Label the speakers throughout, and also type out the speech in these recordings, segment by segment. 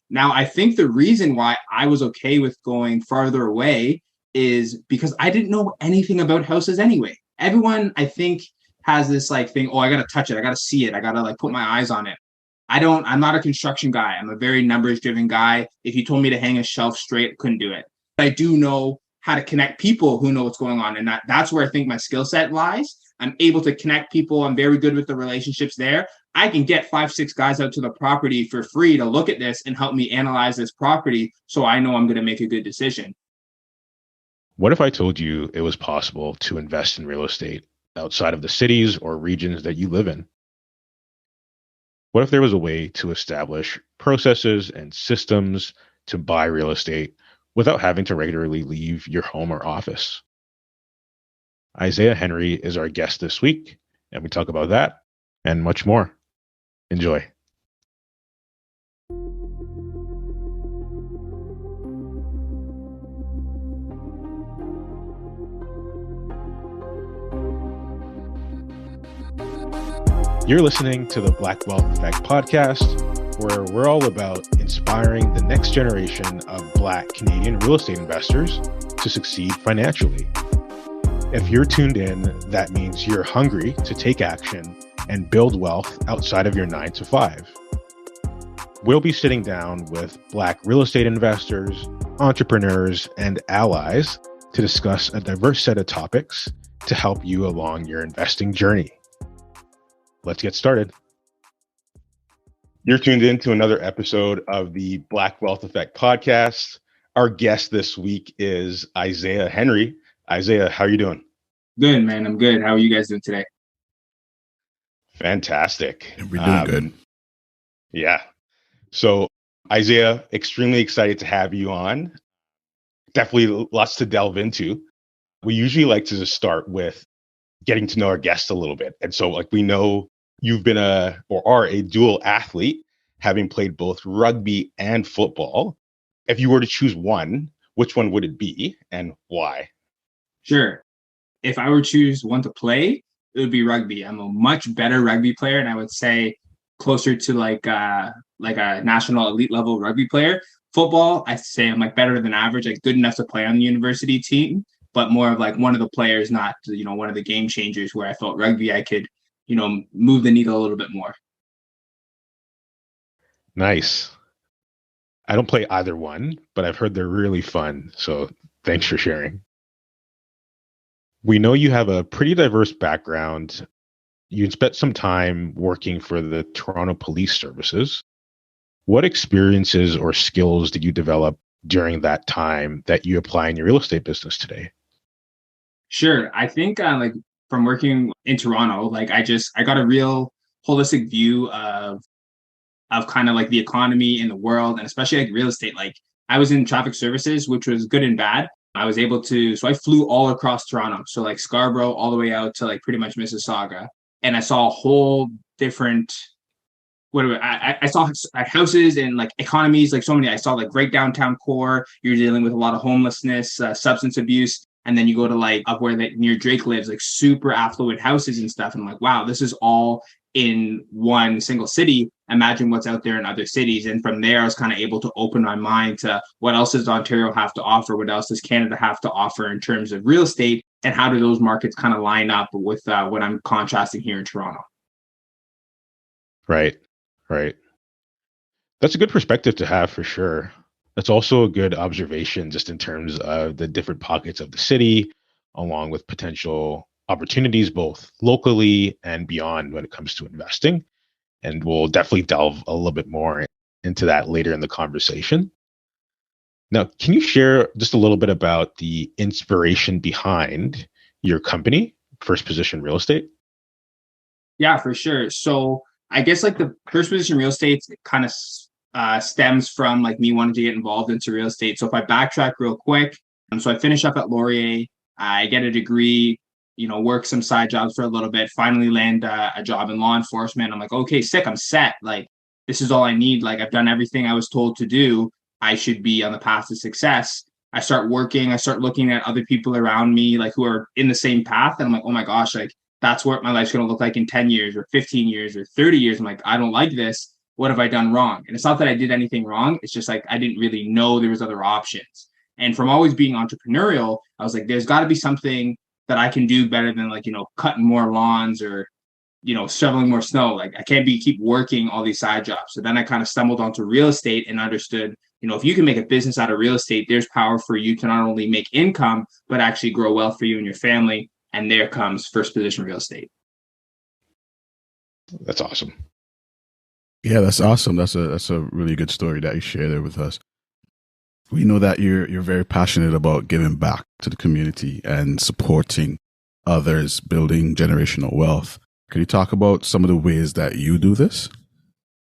Speaker 1: Now, I think the reason why I was okay with going farther away is because I didn't know anything about houses anyway. Everyone, I think, has this like thing, oh, I gotta touch it, I gotta see it, I gotta like put my eyes on it. I'm not a construction guy. I'm a very numbers driven guy. If you told me to hang a shelf straight, I couldn't do it. I do know how to connect people who know what's going on. And that's where I think my skill set lies. I'm able to connect people. I'm very good with the relationships there. I can get 5, 6 guys out to the property for free to look at this and help me analyze this property. So I know I'm going to make a good decision.
Speaker 2: What if I told you it was possible to invest in real estate outside of the cities or regions that you live in? What if there was a way to establish processes and systems to buy real estate without having to regularly leave your home or office? Isaiah Henry is our guest this week, and we talk about that and much more. Enjoy. You're listening to the Black Wealth Effect podcast, where we're all about inspiring the next generation of Black Canadian real estate investors to succeed financially. If you're tuned in, that means you're hungry to take action and build wealth outside of your 9-to-5. We'll be sitting down with Black real estate investors, entrepreneurs, and allies to discuss a diverse set of topics to help you along your investing journey. Let's get started. You're tuned in to another episode of the Black Wealth Effect podcast. Our guest this week is Isaiah Henry. Isaiah, how are you doing?
Speaker 1: Good, man. I'm good. How are you guys doing today?
Speaker 2: Fantastic.
Speaker 3: We're doing good.
Speaker 2: Yeah. So, Isaiah, extremely excited to have you on. Definitely lots to delve into. We usually like to just start with getting to know our guests a little bit. And so, like, we know you've been are a dual athlete, having played both rugby and football. If you were to choose one, which one would it be and why?
Speaker 1: Sure. If I were to choose one to play, it would be rugby. I'm a much better rugby player, and I would say closer to like a national elite level rugby player. Football, I say I'm like better than average, like good enough to play on the university team, but more of like one of the players, not one of the game changers. Where I felt rugby, I could move the needle a little bit more.
Speaker 2: Nice. I don't play either one, but I've heard they're really fun. So thanks for sharing. We know you have a pretty diverse background. You spent some time working for the Toronto Police Services. What experiences or skills did you develop during that time that you apply in your real estate business today?
Speaker 1: Sure. I think from working in Toronto, I got a real holistic view of kind of like the economy in the world, and especially like real estate. Like I was in traffic services, which was good and bad. So I flew all across Toronto. So like Scarborough all the way out to like pretty much Mississauga. And I saw a whole different, I saw houses and like economies, like so many. I saw like right downtown core, you're dealing with a lot of homelessness, substance abuse. And then you go to like up where near Drake lives, like super affluent houses and stuff. And I'm like, wow, this is all in one single city. Imagine what's out there in other cities. And from there, I was kind of able to open my mind to what else does Ontario have to offer? What else does Canada have to offer in terms of real estate? And how do those markets kind of line up with what I'm contrasting here in Toronto?
Speaker 2: Right. That's a good perspective to have for sure. That's also a good observation just in terms of the different pockets of the city, along with potential opportunities both locally and beyond when it comes to investing. And we'll definitely delve a little bit more into that later in the conversation. Now, can you share just a little bit about the inspiration behind your company, First Position Real Estate?
Speaker 1: Yeah, for sure. So I guess like the First Position Real Estate kind of stems from like me wanting to get involved into real estate. So if I backtrack real quick, so I finish up at Laurier, I get a degree, work some side jobs for a little bit, finally land a job in law enforcement. I'm like, okay, sick, I'm set. Like, this is all I need. Like, I've done everything I was told to do. I should be on the path to success. I start working, I start looking at other people around me, like who are in the same path. And I'm like, oh my gosh, like that's what my life's going to look like in 10 years or 15 years or 30 years. I'm like, I don't like this. what have I done wrong? And it's not that I did anything wrong. It's just like I didn't really know there was other options. And from always being entrepreneurial, I was like, there's got to be something that I can do better than like, cutting more lawns or, shoveling more snow. Like I can't keep working all these side jobs. So then I kind of stumbled onto real estate and understood, if you can make a business out of real estate, there's power for you to not only make income, but actually grow wealth for you and your family. And there comes first position real estate.
Speaker 2: That's awesome.
Speaker 3: Yeah, that's awesome. That's a really good story that you share there with us. We know that you're very passionate about giving back to the community and supporting others, building generational wealth. Can you talk about some of the ways that you do this?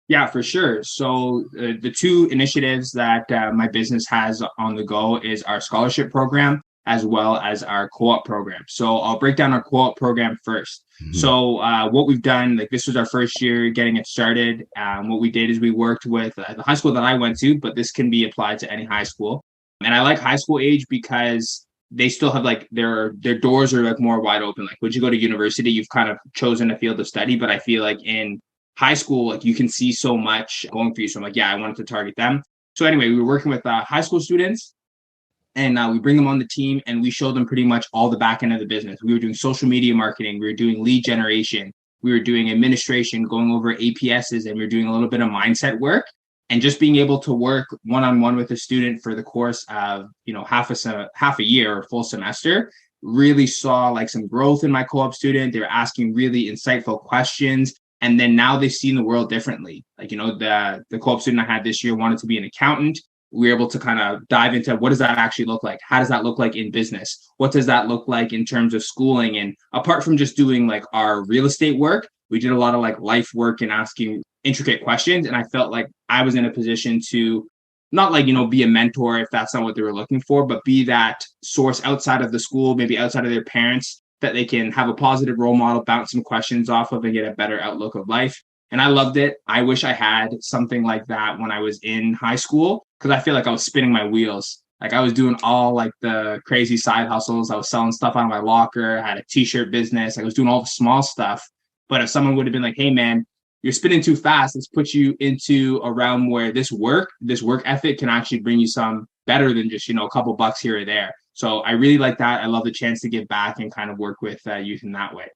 Speaker 1: Yeah, for sure. So the two initiatives that my business has on the go is our scholarship program as well as our co-op program. So I'll break down our co-op program first. Mm-hmm. So what we've done, like this was our first year getting it started. What we did is we worked with the high school that I went to, but this can be applied to any high school. And I like high school age because they still have like their doors are like more wide open. Like when you go to university, you've kind of chosen a field of study, but I feel like in high school, like you can see so much going for you. So I'm like, yeah, I wanted to target them. So anyway, we were working with high school students. And we bring them on the team and we show them pretty much all the back end of the business. We were doing social media marketing. We were doing lead generation. We were doing administration, going over APSs, and we were doing a little bit of mindset work. And just being able to work one-on-one with a student for the course of, half a year or full semester, really saw like some growth in my co-op student. They were asking really insightful questions. And then now they've seen the world differently. Like, the co-op student I had this year wanted to be an accountant. We were able to kind of dive into what does that actually look like? How does that look like in business? What does that look like in terms of schooling? And apart from just doing like our real estate work, we did a lot of like life work and asking intricate questions. And I felt like I was in a position to not like, be a mentor if that's not what they were looking for, but be that source outside of the school, maybe outside of their parents, that they can have a positive role model, bounce some questions off of and get a better outlook of life. And I loved it. I wish I had something like that when I was in high school, because I feel like I was spinning my wheels. Like I was doing all like the crazy side hustles. I was selling stuff out of my locker. I had a t-shirt business. I was doing all the small stuff. But if someone would have been like, hey, man, you're spinning too fast, let's put you into a realm where this work ethic can actually bring you some better than just, a couple bucks here or there. So I really like that. I love the chance to give back and kind of work with youth in that way.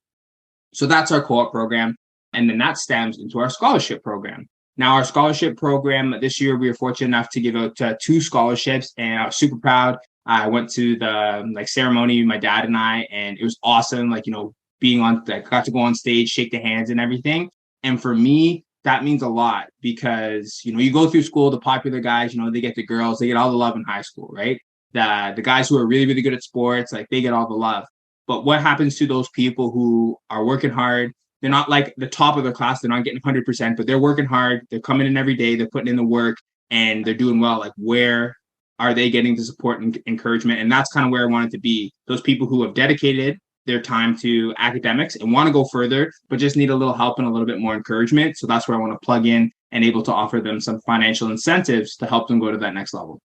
Speaker 1: So that's our co-op program. And then that stems into our scholarship program. Now, our scholarship program this year, we were fortunate enough to give out 2 scholarships, and I was super proud. I went to the ceremony, my dad and I, and it was awesome. Like, I got to go on stage, shake the hands and everything. And for me, that means a lot because, you go through school, the popular guys, they get the girls, they get all the love in high school, right? The guys who are really, really good at sports, like they get all the love. But what happens to those people who are working hard? They're not like the top of their class. They're not getting 100%, but they're working hard. They're coming in every day. They're putting in the work and they're doing well. Like, where are they getting the support and encouragement? And that's kind of where I wanted to be. Those people who have dedicated their time to academics and want to go further, but just need a little help and a little bit more encouragement. So that's where I want to plug in and able to offer them some financial incentives to help them go to that next level.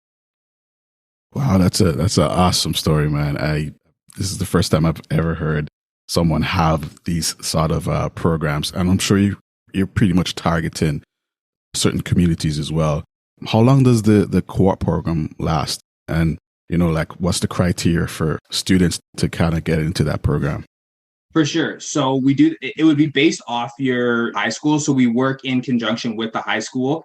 Speaker 3: Wow, that's an awesome story, man. This is the first time I've ever heard someone have these sort of programs, and I'm sure you're pretty much targeting certain communities as well. How long does the co-op program last? And what's the criteria for students to kind of get into that program?
Speaker 1: For sure. So it would be based off your high school. So we work in conjunction with the high school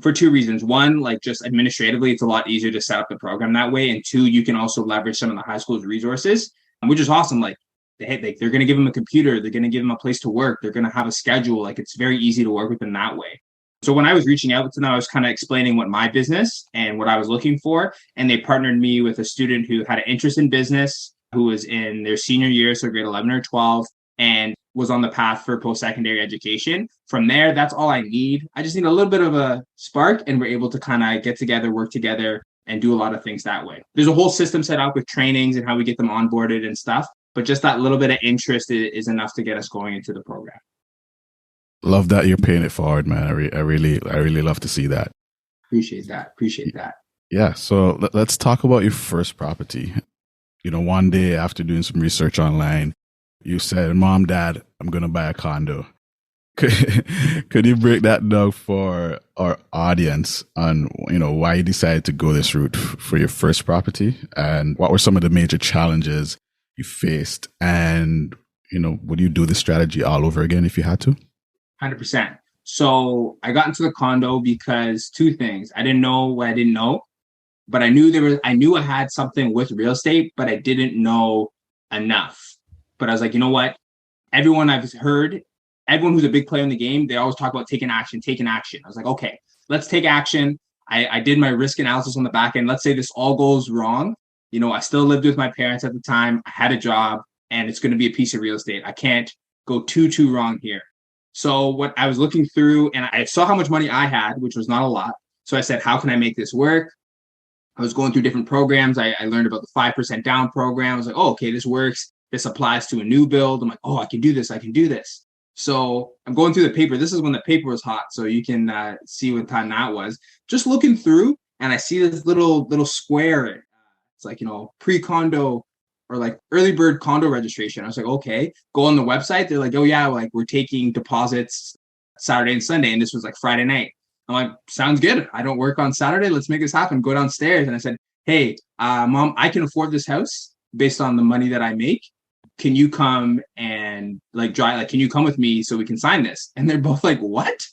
Speaker 1: for 2 reasons. One, like just administratively, it's a lot easier to set up the program that way. And 2, you can also leverage some of the high school's resources, which is awesome. Like, they're going to give them a computer. They're going to give them a place to work. They're going to have a schedule. Like, it's very easy to work with them that way. So when I was reaching out to them, I was kind of explaining what my business and what I was looking for. And they partnered me with a student who had an interest in business, who was in their senior year, so grade 11 or 12, and was on the path for post-secondary education. From there, that's all I need. I just need a little bit of a spark, and we're able to kind of get together, work together, and do a lot of things that way. There's a whole system set up with trainings and how we get them onboarded and stuff. But just that little bit of interest is enough to get us going into the program.
Speaker 3: Love that you're paying it forward, man. I really love to see that.
Speaker 1: Appreciate that.
Speaker 3: Yeah. So let's talk about your first property. One day after doing some research online, you said, Mom, Dad, I'm going to buy a condo. Could you break that down for our audience on, why you decided to go this route for your first property, and what were some of the major challenges you faced, and, would you do this strategy all over again if you had to?
Speaker 1: 100%. So I got into the condo because two things. I didn't know what I didn't know, but I knew I had something with real estate, but I didn't know enough. But I was like, you know what? Everyone I've heard, everyone who's a big player in the game, they always talk about taking action. I was like, okay, let's take action. I did my risk analysis on the back end. Let's say this all goes wrong. I still lived with my parents at the time. I had a job, and it's going to be a piece of real estate. I can't go too wrong here. So what I was looking through, and I saw how much money I had, which was not a lot. So I said, how can I make this work? I was going through different programs. I learned about the 5% down program. I was like, oh, okay, this works. This applies to a new build. I'm like, oh, I can do this. So I'm going through the paper. This is when the paper was hot. So you can see what time that was. Just looking through, and I see this little square. It's like, pre-condo or like early bird condo registration. I was like, okay, go on the website. They're like, oh yeah, like we're taking deposits Saturday and Sunday. And this was like Friday night. I'm like, sounds good. I don't work on Saturday. Let's make this happen. Go downstairs. And I said, hey, Mom, I can afford this house based on the money that I make. Can you come and can you come with me so we can sign this? And they're both like, what?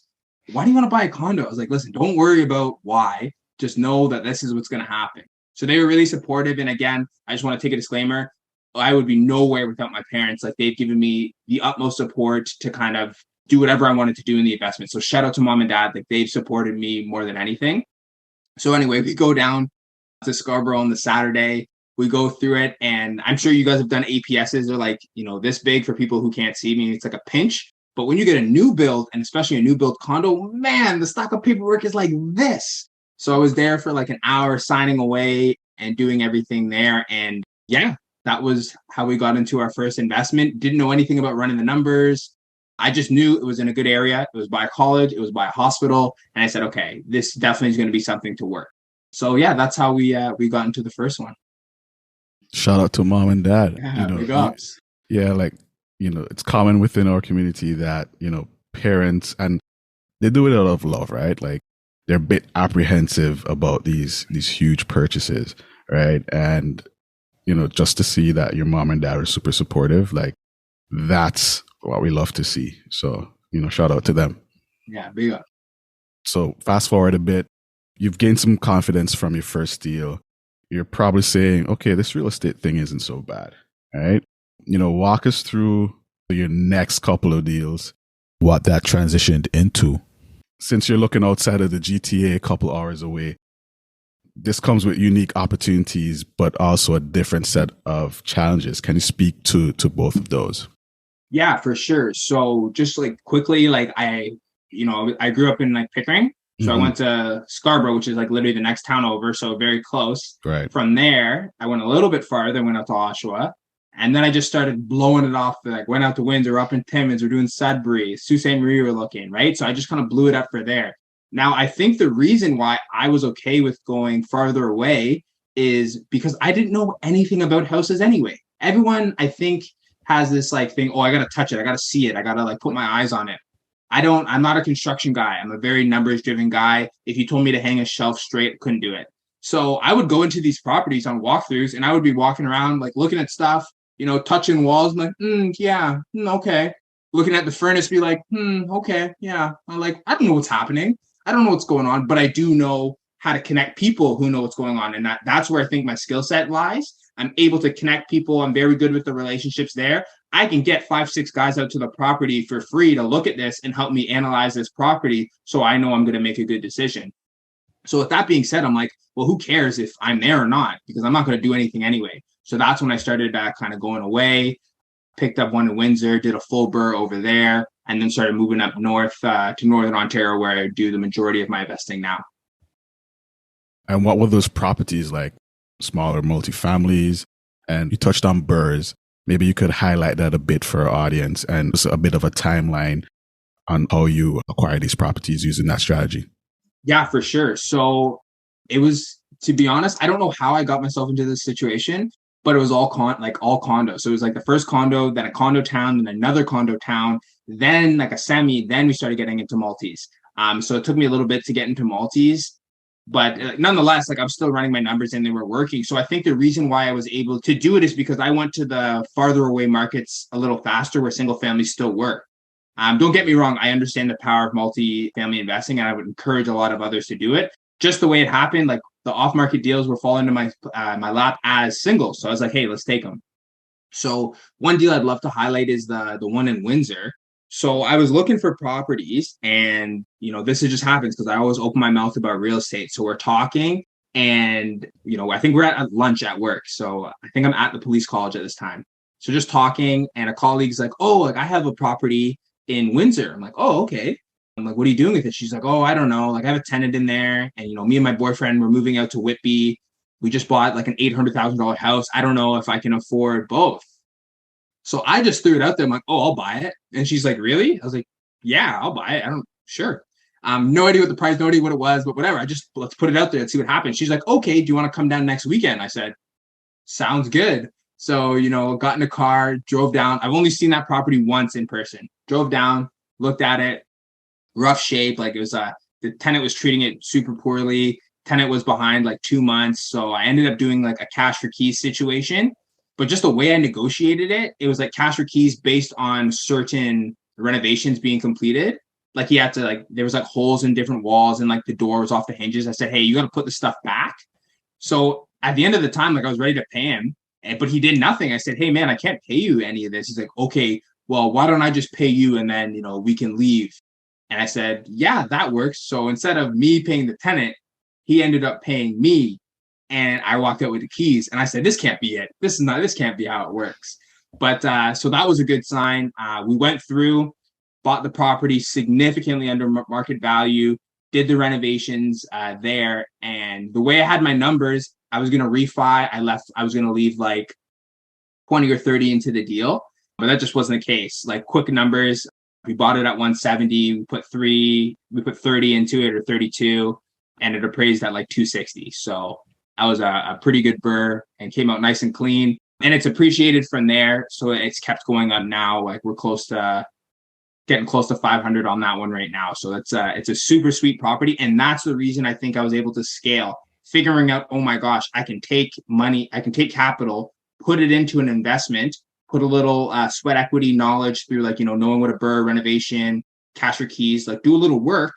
Speaker 1: Why do you want to buy a condo? I was like, listen, don't worry about why. Just know that this is what's going to happen. So they were really supportive. And again, I just want to take a disclaimer. I would be nowhere without my parents. Like, they've given me the utmost support to kind of do whatever I wanted to do in the investment. So shout out to Mom and Dad. Like, they've supported me more than anything. So anyway, we go down to Scarborough on the Saturday. We go through it, and I'm sure you guys have done APSs. They're like, this big for people who can't see me. It's like a pinch. But when you get a new build, and especially a new build condo, man, the stack of paperwork is like this. So I was there for like an hour signing away and doing everything there. And yeah, that was how we got into our first investment. Didn't know anything about running the numbers. I just knew it was in a good area. It was by a college. It was by a hospital. And I said, okay, this definitely is going to be something to work. So yeah, that's how we got into the first one.
Speaker 3: Shout out to Mom and Dad.
Speaker 1: Yeah, big ups.
Speaker 3: Yeah, it's common within our community that, parents, and they do it out of love, right? Like, they're a bit apprehensive about these huge purchases, right? And, just to see that your mom and dad are super supportive, like, that's what we love to see. So, shout out to them.
Speaker 1: Yeah, big up.
Speaker 3: So fast forward a bit, you've gained some confidence from your first deal. You're probably saying, okay, this real estate thing isn't so bad, right? Walk us through your next couple of deals, what that transitioned into. Since you're looking outside of the GTA a couple hours away, this comes with unique opportunities, but also a different set of challenges. Can you speak to both of those?
Speaker 1: Yeah, for sure. So just like quickly, like I grew up in like Pickering. So I went to Scarborough, which is like literally the next town over. So very close.
Speaker 3: Right.
Speaker 1: From there, I went a little bit farther, went out to Oshawa. And then I just started blowing it off. Like, went out to Windsor, up in Timmins, we're doing Sudbury, Sault Ste. Marie we're looking, right? So I just kind of blew it up for there. Now, I think the reason why I was okay with going farther away is because I didn't know anything about houses anyway. Everyone, I think, has this like thing, oh, I got to touch it. I got to see it. I got to like put my eyes on it. I'm not a construction guy. I'm a very numbers driven guy. If you told me to hang a shelf straight, I couldn't do it. So I would go into these properties on walkthroughs, and I would be walking around, like looking at stuff, touching walls, like, okay. Looking at the furnace, be like, okay, yeah. I'm like, I don't know what's happening. I don't know what's going on, but I do know how to connect people who know what's going on. And that's where I think my skill set lies. I'm able to connect people. I'm very good with the relationships there. I can get 5-6 guys out to the property for free to look at this and help me analyze this property, so I know I'm going to make a good decision. So with that being said, I'm like, well, who cares if I'm there or not? Because I'm not going to do anything anyway. So that's when I started kind of going away, picked up one in Windsor, did a full BRRRR over there, and then started moving up north to Northern Ontario, where I do the majority of my investing now.
Speaker 3: And what were those properties like? Smaller multifamilies? And you touched on BRRRRs. Maybe you could highlight that a bit for our audience and just a bit of a timeline on how you acquire these properties using that strategy.
Speaker 1: Yeah, for sure. So it was, to be honest, I don't know how I got myself into this situation, but it was all all condos. So it was like the first condo, then a condo town, then another condo town, then like a semi, then we started getting into multis. So it took me a little bit to get into multis, but nonetheless, like I'm still running my numbers and they were working. So I think the reason why I was able to do it is because I went to the farther away markets a little faster where single families still work. Don't get me wrong. I understand the power of multi-family investing, and I would encourage a lot of others to do it. Just the way it happened, like the off-market deals were falling into my lap as singles. So I was like, hey, let's take them. So one deal I'd love to highlight is the one in Windsor. So I was looking for properties, and this just happens because I always open my mouth about real estate. So we're talking, and I think we're at lunch at work. So I think I'm at the police college at this time. So just talking, and a colleague's like, oh, like I have a property in Windsor. I'm like, oh, okay. I'm like, what are you doing with it? She's like, oh, I don't know. Like I have a tenant in there. And, me and my boyfriend were moving out to Whitby. We just bought like an $800,000 house. I don't know if I can afford both. So I just threw it out there. I'm like, oh, I'll buy it. And she's like, really? I was like, yeah, I'll buy it. Sure. No idea what the price, no idea what it was, but whatever. Let's put it out there and see what happens. She's like, okay, do you want to come down next weekend? I said, sounds good. So, got in a car, drove down. I've only seen that property once in person. Drove down, looked at it, rough shape. Like it was the tenant was treating it super poorly. Tenant was behind like 2 months. So I ended up doing like a cash for keys situation. But just the way I negotiated it, it was like cash for keys based on certain renovations being completed. Like he had to there was like holes in different walls and like the door was off the hinges. I said, hey, you got to put the stuff back. So at the end of the time, like I was ready to pay him, but he did nothing. I said, hey man, I can't pay you any of this. He's like, okay, well, why don't I just pay you and then, we can leave. And I said, yeah, that works. So instead of me paying the tenant, he ended up paying me. And I walked out with the keys and I said, this can't be it. This can't be how it works. But so that was a good sign. We went through, bought the property significantly under market value, did the renovations there. And the way I had my numbers, I was going to refi. I was going to leave like 20 or 30 into the deal, but that just wasn't the case. Like quick numbers, we bought it at 170. We put 30 into it or 32, and it appraised at like 260. So that was a pretty good BRRRR and came out nice and clean. And it's appreciated from there. So it's kept going up now. Like we're getting close to 500 on that one right now. So it's a super sweet property. And that's the reason I think I was able to scale, figuring out, oh my gosh, I can take money, I can take capital, put it into an investment, put a little sweat equity knowledge through knowing what a BRRRR renovation, cash for keys, like do a little work,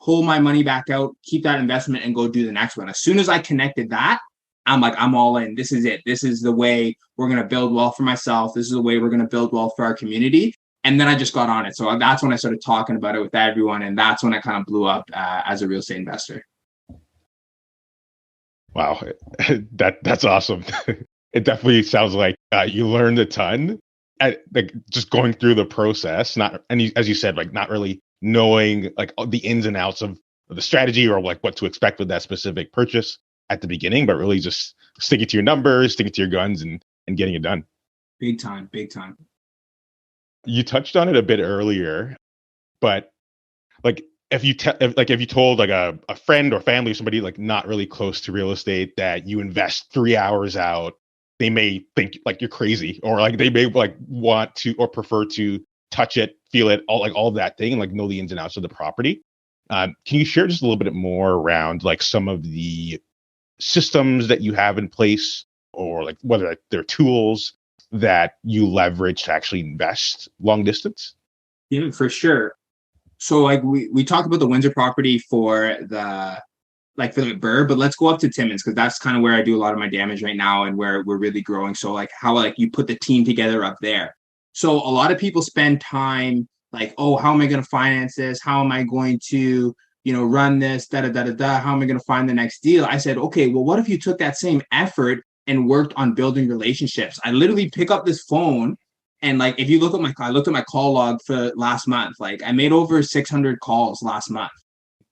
Speaker 1: pull my money back out, keep that investment and go do the next one. As soon as I connected that, I'm like, I'm all in. This is it. This is the way we're going to build wealth for myself. This is the way we're going to build wealth for our community. And then I just got on it. So that's when I started talking about it with everyone. And that's when I kind of blew up as a real estate investor.
Speaker 2: Wow. That's awesome. It definitely sounds like you learned a ton like just going through the process, as you said, like not really knowing like the ins and outs of the strategy or like what to expect with that specific purchase at the beginning, but really just sticking to your numbers, sticking to your guns and getting it done.
Speaker 1: Big time.
Speaker 2: You touched on it a bit earlier, but like if you told like a friend or family or somebody like not really close to real estate that you invest 3 hours out, they may think like you're crazy, or like they may like want to or prefer to touch it, feel it, all that thing, like know the ins and outs of the property. Can you share just a little bit more around like some of the systems that you have in place, or like whether they're tools that you leverage to actually invest long distance?
Speaker 1: Yeah, for sure. So like we talked about the Windsor property for the BRRRR, but let's go up to Timmins because that's kind of where I do a lot of my damage right now and where we're really growing. So like how like you put the team together up there. So a lot of people spend time like, oh, how am I going to finance this? How am I going to, run this, How am I going to find the next deal? I said, okay, well, what if you took that same effort and worked on building relationships? I literally pick up this phone and like, if you look at I looked at my call log for last month, like I made over 600 calls last month,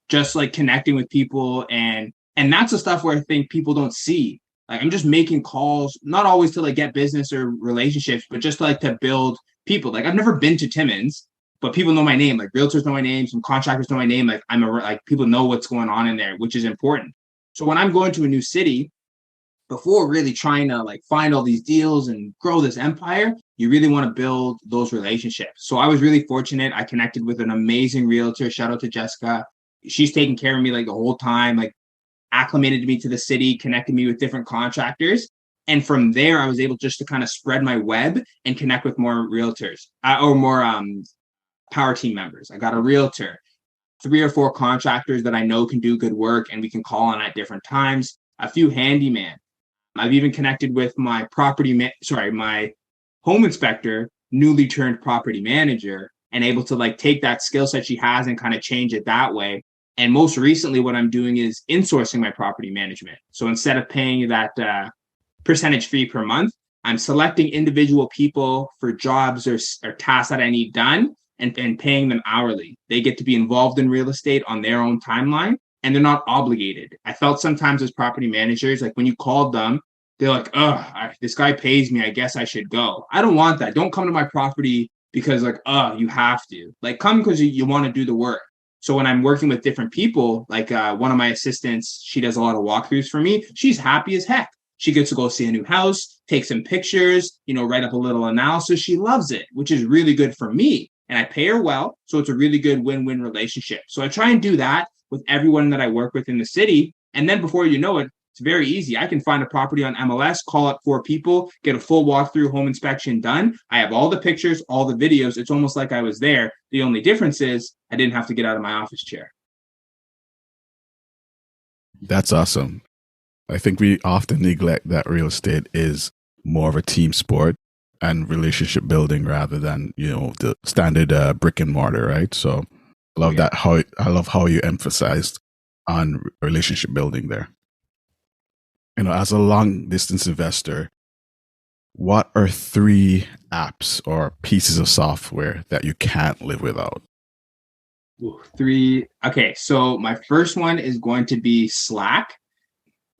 Speaker 1: just like connecting with people. And that's the stuff where I think people don't see. Like I'm just making calls, not always to like get business or relationships, but just like to build people. Like I've never been to Timmins, but people know my name. Like realtors know my name, some contractors know my name. Like like people know what's going on in there, which is important. So when I'm going to a new city, before really trying to like find all these deals and grow this empire, you really want to build those relationships. So I was really fortunate. I connected with an amazing realtor. Shout out to Jessica. She's taking care of me like the whole time, like acclimated me to the city, connected me with different contractors. And from there, I was able just to kind of spread my web and connect with more realtors or more power team members. I got a realtor, 3 or 4 contractors that I know can do good work and we can call on at different times, a few handyman. I've even connected with my my home inspector, newly turned property manager, and able to like take that skill set she has and kind of change it that way. And most recently, what I'm doing is insourcing my property management. So instead of paying that percentage fee per month, I'm selecting individual people for jobs or tasks that I need done and paying them hourly. They get to be involved in real estate on their own timeline and they're not obligated. I felt sometimes as property managers, like when you called them, they're like, oh, this guy pays me. I guess I should go. I don't want that. Don't come to my property because like, oh, you have to. Like come because you want to do the work. So when I'm working with different people, like one of my assistants, she does a lot of walkthroughs for me. She's happy as heck. She gets to go see a new house, take some pictures, write up a little analysis. She loves it, which is really good for me. And I pay her well. So it's a really good win-win relationship. So I try and do that with everyone that I work with in the city. And then before you know it, it's very easy. I can find a property on MLS, call up 4 people, get a full walkthrough home inspection done. I have all the pictures, all the videos. It's almost like I was there. The only difference is I didn't have to get out of my office chair.
Speaker 3: That's awesome. I think we often neglect that real estate is more of a team sport and relationship building rather than, the standard brick and mortar, right? So I love that. I love how you emphasized on relationship building there. As a long distance investor, what are 3 apps or pieces of software that you can't live without?
Speaker 1: 3. Okay. So my first one is going to be Slack.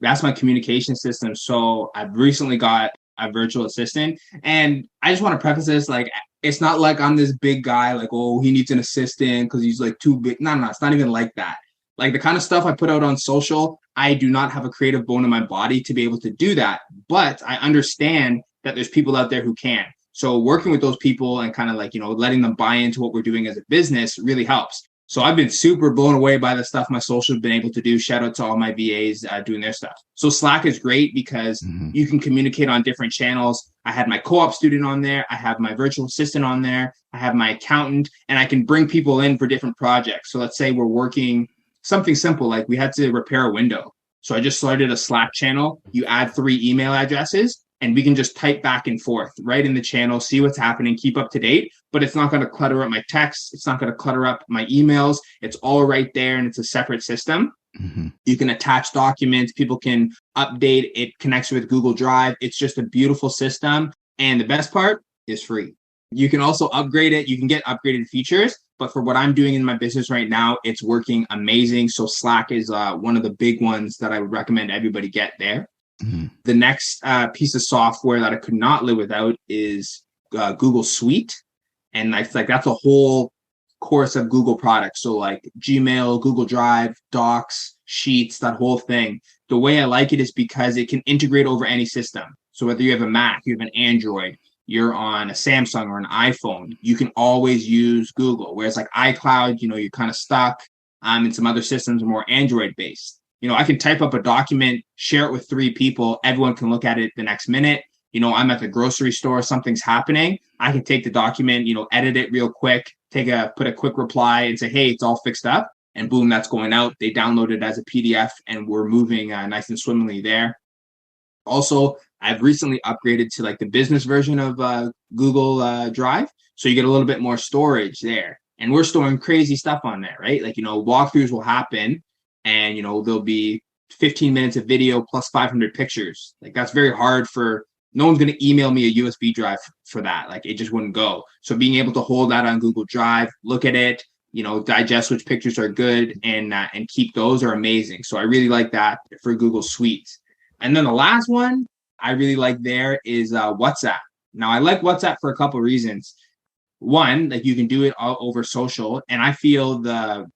Speaker 1: That's my communication system. So I've recently got a virtual assistant and I just want to preface this. Like, it's not like I'm this big guy, like, oh, he needs an assistant because he's like too big. No, it's not even like that. Like the kind of stuff I put out on social, I do not have a creative bone in my body to be able to do that. But I understand that there's people out there who can. So working with those people and kind of like, letting them buy into what we're doing as a business really helps. So I've been super blown away by the stuff my social has been able to do. Shout out to all my VAs doing their stuff. So Slack is great because you can communicate on different channels. I had my co-op student on there. I have my virtual assistant on there. I have my accountant, and I can bring people in for different projects. So let's say we're working something simple, like we had to repair a window. So I just started a Slack channel. You add 3 email addresses and we can just type back and forth right in the channel, see what's happening, keep up to date, but it's not going to clutter up my texts. It's not going to clutter up my emails. It's all right there and it's a separate system. You can attach documents. People can update. It connects with Google Drive. It's just a beautiful system. And the best part is free. You can also upgrade it. You can get upgraded features. But for what I'm doing in my business right now, it's working amazing. So Slack is one of the big ones that I would recommend everybody get there. The next piece of software that I could not live without is Google Suite. And that's a whole course of Google products. So like Gmail, Google Drive, Docs, Sheets, that whole thing. The way I like it is because it can integrate over any system. So whether you have a Mac, you have an Android, you're on a Samsung or an iPhone, you can always use Google. Whereas like iCloud, you're kind of stuck. And some other systems are more Android based. I can type up a document, share it with 3 people. Everyone can look at it the next minute. I'm at the grocery store, something's happening. I can take the document, edit it real quick, put a quick reply and say, hey, it's all fixed up. And boom, that's going out. They download it as a PDF and we're moving nice and swimmingly there. Also, I've recently upgraded to like the business version of Google Drive. So you get a little bit more storage there. And we're storing crazy stuff on there, right? Like, walkthroughs will happen and, there'll be 15 minutes of video plus 500 pictures. Like that's very hard no one's going to email me a USB drive for that. Like it just wouldn't go. So being able to hold that on Google Drive, look at it, digest which pictures are good and keep those are amazing. So I really like that for Google Suite. And then the last one I really like there is WhatsApp. Now I like WhatsApp for a couple of reasons. One, like you can do it all over social. And I feel the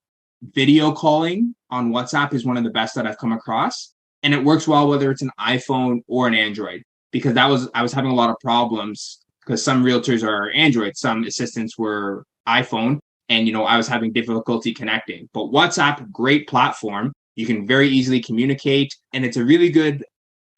Speaker 1: video calling on WhatsApp is one of the best that I've come across. And it works well whether it's an iPhone or an Android, because I was having a lot of problems because some realtors are Android, some assistants were iPhone, and I was having difficulty connecting. But WhatsApp, great platform. You can very easily communicate, and it's a really good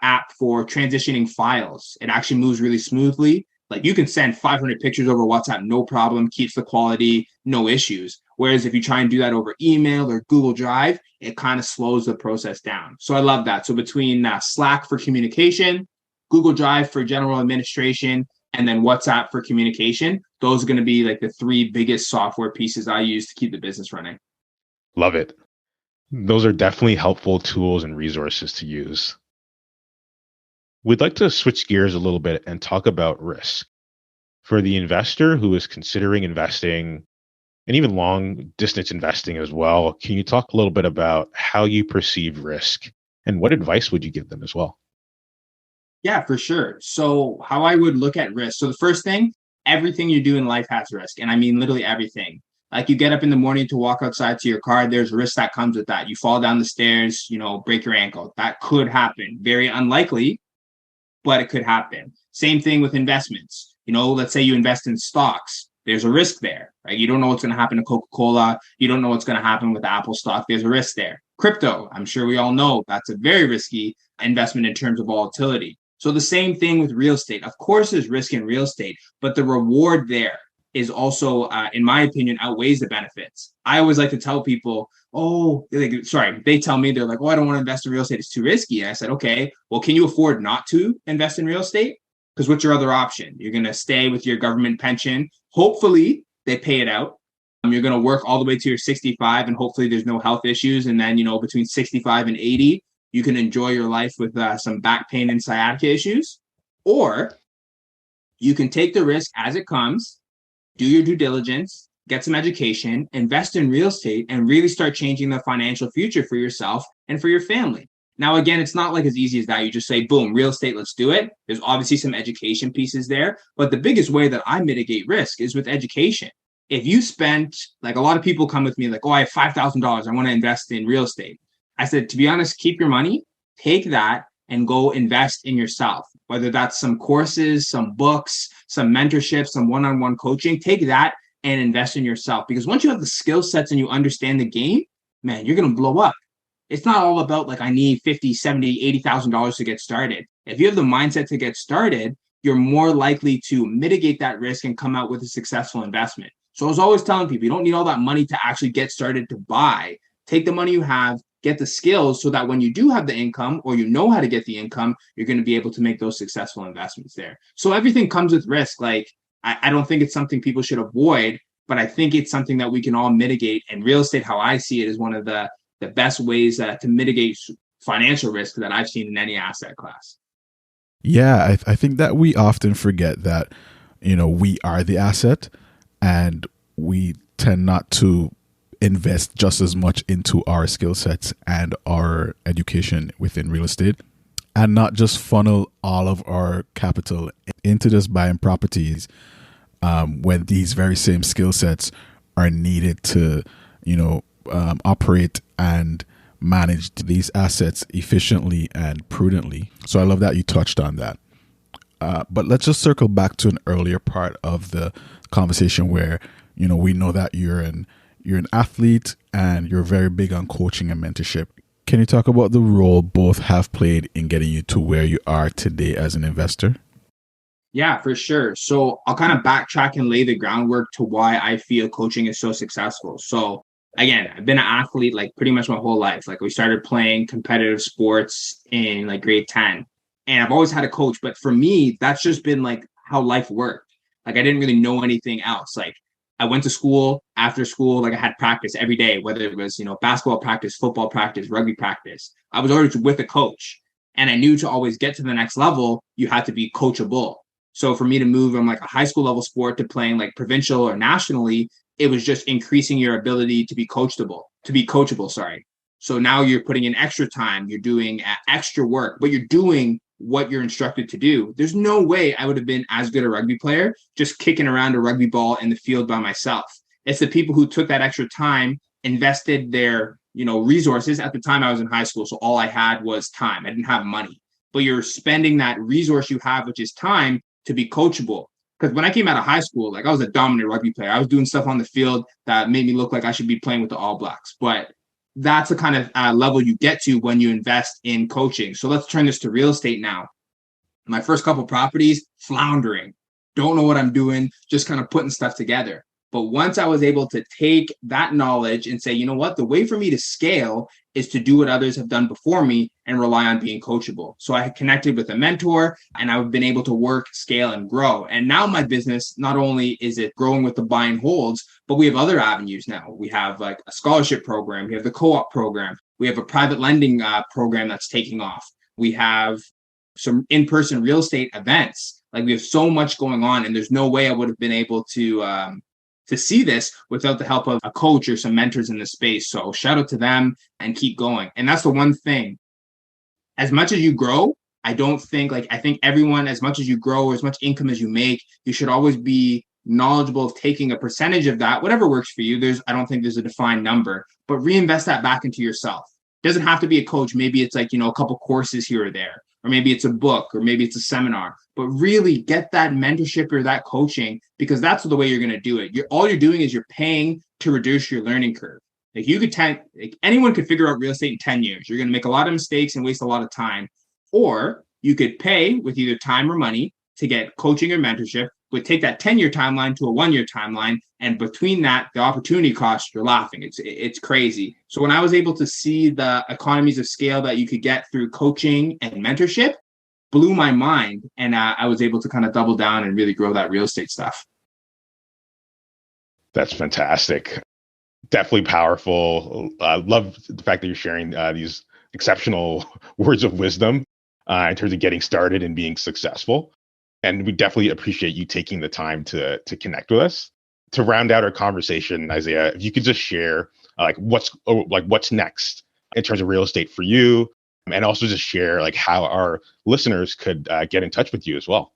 Speaker 1: app for transitioning files. It actually moves really smoothly. Like you can send 500 pictures over WhatsApp, no problem, keeps the quality, no issues. Whereas if you try and do that over email or Google Drive, it kind of slows the process down. So I love that. So between Slack for communication, Google Drive for general administration, and then WhatsApp for communication, those are going to be like the three biggest software pieces I use to keep the business running.
Speaker 2: Love it. Those are definitely helpful tools and resources to use. We'd like to switch gears a little bit and talk about risk. For the investor who is considering investing and even long distance investing as well, can you talk a little bit about how you perceive risk and what advice would you give them as well?
Speaker 1: Yeah, for sure. So how I would look at risk. So the first thing, everything you do in life has risk. And I mean, literally everything. Like you get up in the morning to walk outside to your car, there's risk that comes with that. You fall down the stairs, break your ankle. That could happen. Very unlikely, but it could happen. Same thing with investments. Let's say you invest in stocks. There's a risk there, right? You don't know what's going to happen to Coca-Cola. You don't know what's going to happen with Apple stock. There's a risk there. Crypto, I'm sure we all know that's a very risky investment in terms of volatility. So the same thing with real estate. Of course, there's risk in real estate, but the reward there is also, in my opinion, outweighs the benefits. I always like to tell people, they tell me, they're like, I don't want to invest in real estate. It's too risky. And I said, okay, well, can you afford not to invest in real estate? Because what's your other option? You're going to stay with your government pension. Hopefully they pay it out. You're going to work all the way to your 65 and hopefully there's no health issues. And then, between 65 and 80, you can enjoy your life with some back pain and sciatica issues. Or you can take the risk as it comes, do your due diligence, get some education, invest in real estate, and really start changing the financial future for yourself and for your family. Now, again, it's not like as easy as that. You just say, boom, real estate, let's do it. There's obviously some education pieces there. But the biggest way that I mitigate risk is with education. If you spent, like a lot of people come with me like, I have $5,000. I want to invest in real estate. I said, to be honest, keep your money, take that and go invest in yourself. Whether that's some courses, some books, some mentorship, some one-on-one coaching, take that and invest in yourself. Because once you have the skill sets and you understand the game, man, you're going to blow up. It's not all about like, I need $50, $70, $80,000 to get started. If you have the mindset to get started, you're more likely to mitigate that risk and come out with a successful investment. So I was always telling people, you don't need all that money to actually get started to buy. Take the money you have, get the skills so that when you do have the income or how to get the income, you're going to be able to make those successful investments there. So everything comes with risk. Like, I don't think it's something people should avoid, but I think it's something that we can all mitigate. And real estate, how I see it, is one of the best ways to mitigate financial risk that I've seen in any asset class.
Speaker 3: Yeah, I think that we often forget that, we are the asset and we tend not to invest just as much into our skill sets and our education within real estate and not just funnel all of our capital into just buying properties when these very same skill sets are needed to, operate and manage these assets efficiently and prudently. So I love that you touched on that. But let's just circle back to an earlier part of the conversation where, we know that you're an athlete and you're very big on coaching and mentorship. Can you talk about the role both have played in getting you to where you are today as an investor?
Speaker 1: Yeah, for sure. So I'll kind of backtrack and lay the groundwork to why I feel coaching is so successful. So again, I've been an athlete like pretty much my whole life. Like we started playing competitive sports in like grade 10 and I've always had a coach. But for me, that's just been like how life worked. Like I didn't really know anything else. Like I went to school, after school, like I had practice every day, whether it was, basketball practice, football practice, rugby practice. I was always with a coach and I knew to always get to the next level, you had to be coachable. So for me to move from like a high school level sport to playing like provincial or nationally, it was just increasing your ability to be coachable. So now you're putting in extra time, you're doing extra work, but you're doing what you're instructed to do. There's no way I would have been as good a rugby player just kicking around a rugby ball in the field by myself. It's the people who took that extra time, invested their resources. At the time I was in high school, so all I had was time. I didn't have money, but you're spending that resource you have, which is time, to be coachable. Because when I came out of high school, like I was a dominant rugby player. I was doing stuff on the field that made me look like I should be playing with the All Blacks. But that's the kind of level you get to when you invest in coaching. So let's turn this to real estate now. My first couple properties, floundering. Don't know what I'm doing, just kind of putting stuff together. But once I was able to take that knowledge and say, you know what, the way for me to scale is to do what others have done before me and rely on being coachable. So I connected with a mentor and I've been able to work, scale, and grow. And now my business, not only is it growing with the buy and holds, but we have other avenues now. We have like a scholarship program. We have the co-op program. We have a private lending program that's taking off. We have some in-person real estate events. Like we have so much going on, and there's no way I would have been able to see this without the help of a coach or some mentors in the space. So shout out to them and keep going. And that's the one thing. As much as you grow, I think everyone, as much as you grow or as much income as you make, you should always be knowledgeable of taking a percentage of that, whatever works for you. I don't think there's a defined number, but reinvest that back into yourself. It doesn't have to be a coach. Maybe it's like, a couple courses here or there, or maybe it's a book, or maybe it's a seminar, but really get that mentorship or that coaching, because that's the way you're going to do it. All you're doing is you're paying to reduce your learning curve. Anyone could figure out real estate in 10 years. You're going to make a lot of mistakes and waste a lot of time. Or you could pay with either time or money to get coaching or mentorship, but take that 10-year timeline to a 1-year timeline. And between that, the opportunity cost, you're laughing. It's crazy. So when I was able to see the economies of scale that you could get through coaching and mentorship, blew my mind. And I was able to kind of double down and really grow that real estate stuff.
Speaker 2: That's fantastic. Definitely powerful. I love the fact that you're sharing these exceptional words of wisdom in terms of getting started and being successful. And we definitely appreciate you taking the time to connect with us. To round out our conversation, Isaiah, if you could just share what's next in terms of real estate for you, and also just share how our listeners could get in touch with you as well.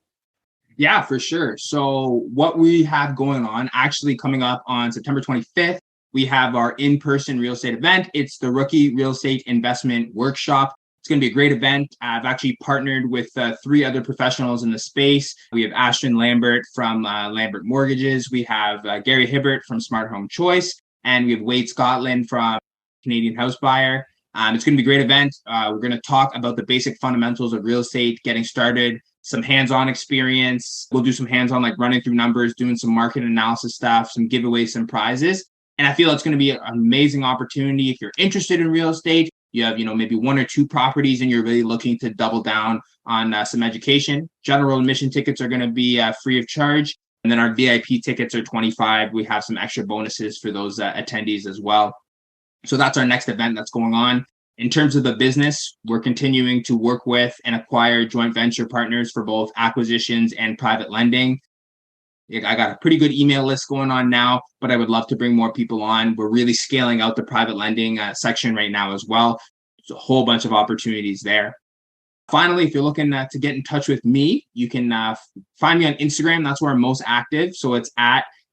Speaker 1: Yeah, for sure. So what we have going on, actually coming up on September 25th, we have our in-person real estate event. It's the Rookie Real Estate Investment Workshop. It's going to be a great event. I've actually partnered with 3 other professionals in the space. We have Ashton Lambert from Lambert Mortgages. We have Gary Hibbert from Smart Home Choice. And we have Wade Scotland from Canadian House Buyer. It's going to be a great event. We're going to talk about the basic fundamentals of real estate, getting started, some hands-on experience. We'll do some hands-on, running through numbers, doing some market analysis stuff, some giveaways, some prizes. And I feel it's going to be an amazing opportunity if you're interested in real estate. You have, maybe 1 or 2 properties and you're really looking to double down on some education. General admission tickets are going to be free of charge. And then our VIP tickets are $25. We have some extra bonuses for those attendees as well. So that's our next event that's going on. In terms of the business, we're continuing to work with and acquire joint venture partners for both acquisitions and private lending. I got a pretty good email list going on now, but I would love to bring more people on. We're really scaling out the private lending section right now as well. There's a whole bunch of opportunities there. Finally, if you're looking to get in touch with me, you can find me on Instagram. That's where I'm most active. So it's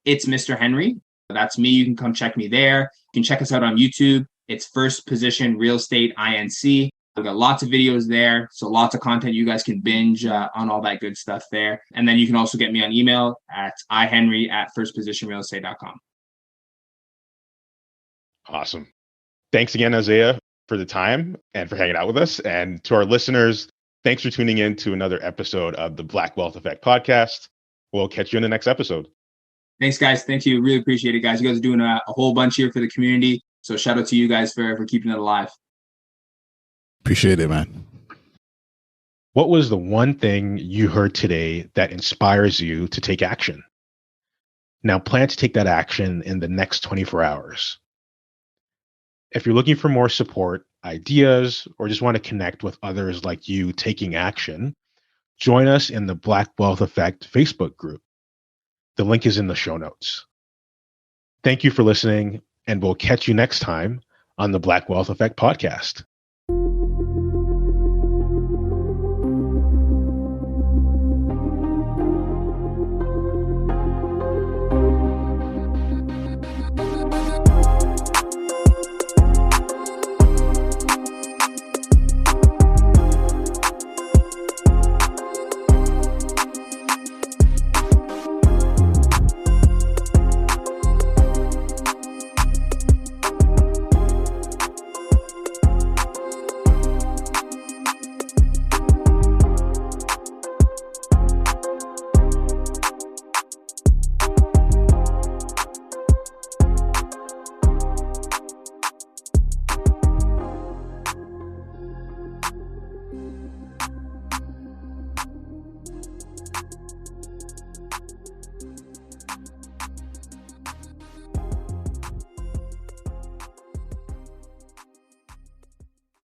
Speaker 1: Mr. Henry. That's me. You can come check me there. You can check us out on YouTube. It's First Position Real Estate INC. We've got lots of videos there. So lots of content you guys can binge on all that good stuff there. And then you can also get me on email at ihenry@firstpositionrealestate.com.
Speaker 2: Awesome. Thanks again, Isaiah, for the time and for hanging out with us. And to our listeners, thanks for tuning in to another episode of the Black Wealth Effect podcast. We'll catch you in the next episode.
Speaker 1: Thanks, guys. Thank you. Really appreciate it, guys. You guys are doing a whole bunch here for the community. So shout out to you guys for keeping it alive.
Speaker 3: Appreciate it, man.
Speaker 2: What was the one thing you heard today that inspires you to take action? Now plan to take that action in the next 24 hours. If you're looking for more support, ideas, or just want to connect with others like you taking action, join us in the Black Wealth Effect Facebook group. The link is in the show notes. Thank you for listening, and we'll catch you next time on the Black Wealth Effect podcast.